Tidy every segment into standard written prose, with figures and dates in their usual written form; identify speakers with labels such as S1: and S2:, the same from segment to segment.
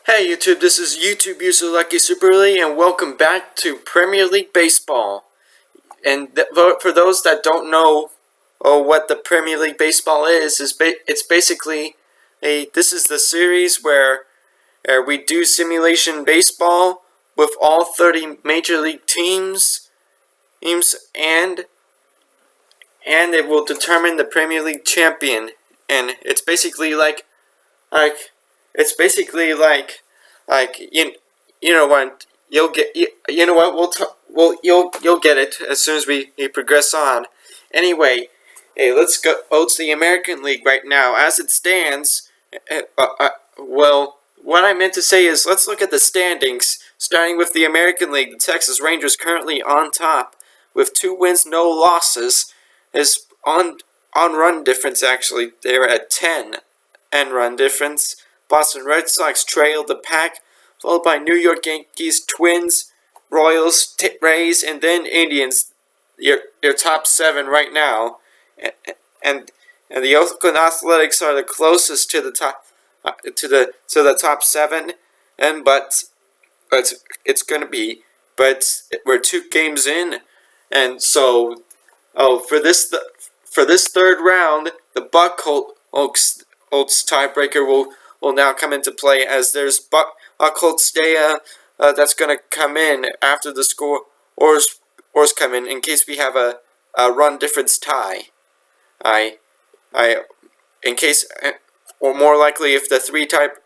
S1: Hey YouTube, this is YouTube user Lucky Superly, and welcome back to Premier League Baseball. And for those that don't know what the Premier League Baseball is it's basically this is the series where we do simulation baseball with all 30 major league teams, and it will determine the Premier League champion. And it's basically you know what, you know what, you'll get it as soon as we progress on. Anyway, hey, let's go to the American League right now. As it stands, well, what I meant to say is let's look at the standings. Starting with the American League, the Texas Rangers currently on top with 2 wins, no losses. Is on run difference, actually. They're at 10 and run difference. Boston Red Sox trail the pack, followed by New York Yankees, Twins, Royals, Rays, and then Indians. Your top 7 right now, and the Oakland Athletics are the closest to the top to the top 7, but it's gonna be, but we're 2 games in, and so for this third round, the Buckholz tiebreaker will now come into play, as there's Buckholz Dea that's going to come in after the scores come in case we have a run difference tie. In case, or more likely, if the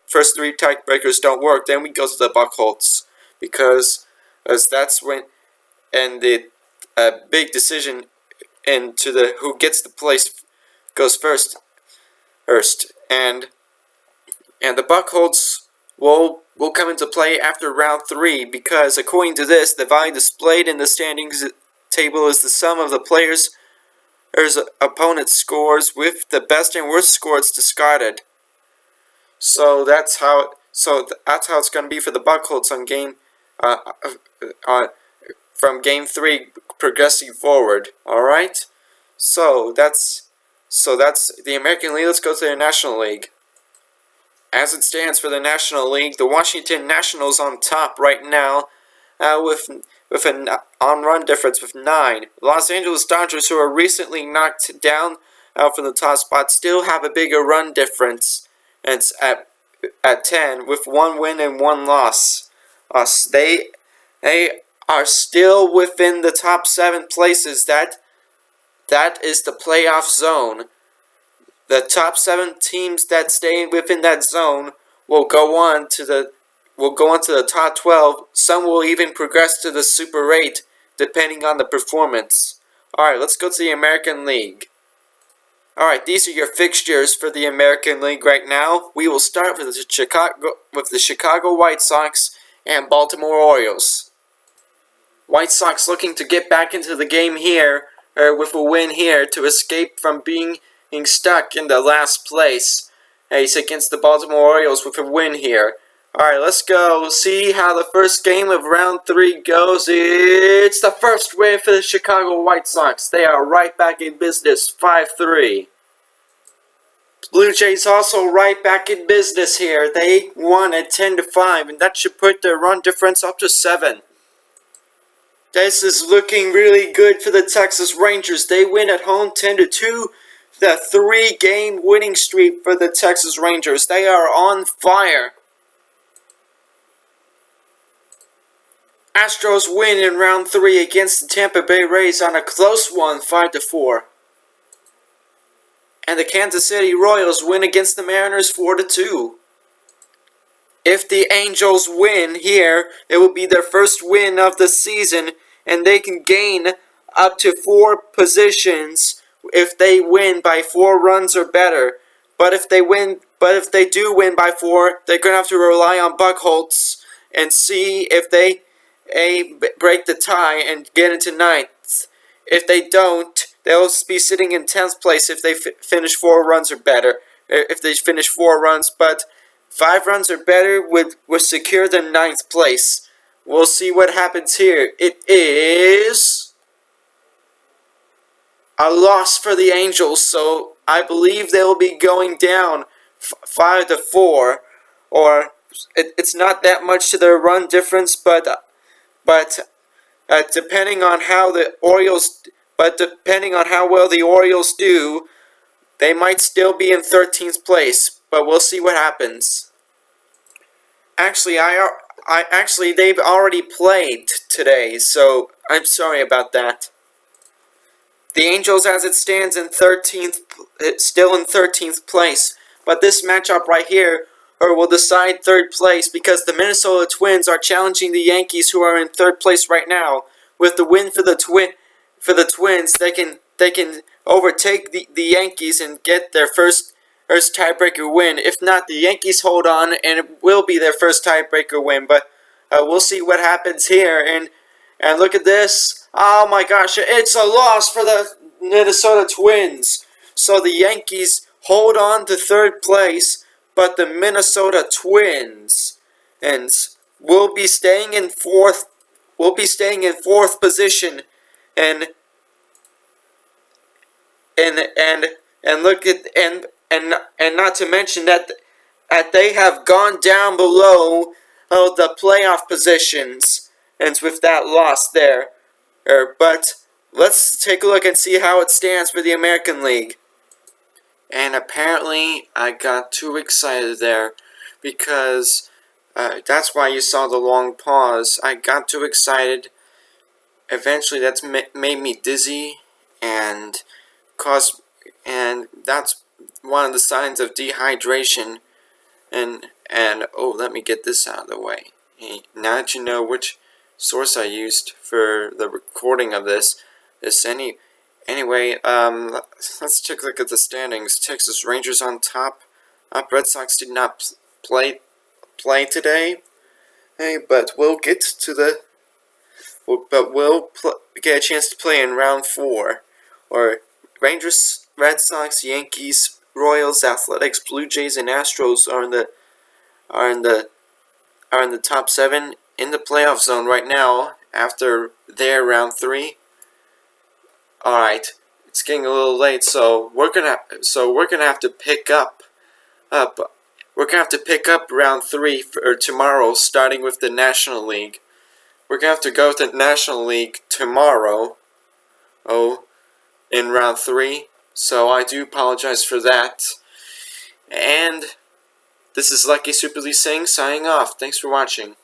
S1: first three tiebreakers don't work, then we go to the Buckholz, because that's when, and the big decision into the who gets the place goes first, and the Buckholz will come into play after round 3, because according to this, the value displayed in the standings table is the sum of the players' opponent's scores with the best and worst scores discarded. So that's how it's going to be for the Buckholz on game from game 3 progressing forward. All right. So that's the American League. Let's go to the National League. As it stands for the National League, the Washington Nationals on top right now, with an on-run difference with 9. Los Angeles Dodgers, who are recently knocked down from the top spot, still have a bigger run difference, and it's at 10 with 1 win and 1 loss. They are still within the top 7 places. That is the playoff zone. The top 7 teams that stay within that zone will go on to the top 12. Some will even progress to the Super 8, depending on the performance. Alright, let's go to the American League. Alright, these are your fixtures for the American League right now. We will start with the Chicago White Sox and Baltimore Orioles. White Sox looking to get back into the game here, with a win here, to escape from being stuck in the last place. He's against the Baltimore Orioles with a win here. Alright, let's go see how the first game of round 3 goes. It's the first win for the Chicago White Sox. They are right back in business, 5-3. Blue Jays also right back in business here. They won at 10-5, and that should put their run difference up to 7. This is looking really good for the Texas Rangers. They win at home 10-2. The 3-game winning streak for the Texas Rangers. They are on fire. Astros win in round 3 against the Tampa Bay Rays on a close one, 5-4. And the Kansas City Royals win against the Mariners 4-2. If the Angels win here, it will be their first win of the season, and they can gain up to 4 positions if they win by 4 runs or better. But if they do win by 4, they're gonna have to rely on Buckholz and see if they break the tie and get into 9th. If they don't, they'll be sitting in 10th place if they finish 4 runs or better. If they finish 4 runs, but 5 runs or better would secure them 9th place. We'll see what happens here. It is a loss for the Angels, so I believe they'll be going down 5-4, or it's not that much to their run difference, but depending on how the Orioles, but depending on how well the Orioles do, they might still be in 13th place. But we'll see what happens. Actually, actually they've already played today, so I'm sorry about that. The Angels, as it stands, in 13th, still in 13th place. But this matchup right here will decide third place because the Minnesota Twins are challenging the Yankees, who are in third place right now. With the win for the Twins, they can overtake the Yankees and get their first tiebreaker win. If not, the Yankees hold on, and it will be their first tiebreaker win. But we'll see what happens here. And look at this. Oh my gosh, it's a loss for the Minnesota Twins. So the Yankees hold on to third place, but the Minnesota Twins will be staying in fourth. Will be staying in fourth position, and look at and not to mention that they have gone down below the playoff positions, and with that loss there. But let's take a look and see how it stands for the American League. And apparently I got too excited there because that's why you saw the long pause. I got too excited. Eventually that's made me dizzy and that's one of the signs of dehydration. And oh, let me get this out of the way. Now that you know which source I used for the recording of this anyway, let's take a look at the standings. Texas Rangers on top. Red Sox did not play today. Hey, but we'll get to we'll get a chance to play in round 4. Or Rangers, Red Sox, Yankees, Royals, Athletics, Blue Jays, and Astros are in the top 7 in the playoff zone right now after their round 3. All right, it's getting a little late, so we're gonna have to pick up. We're gonna have to pick up round 3 for tomorrow, starting with the National League. We're gonna have to go to the National League tomorrow. Oh, in round 3. So I do apologize for that. And this is Lucky Super Lee Singh signing off. Thanks for watching.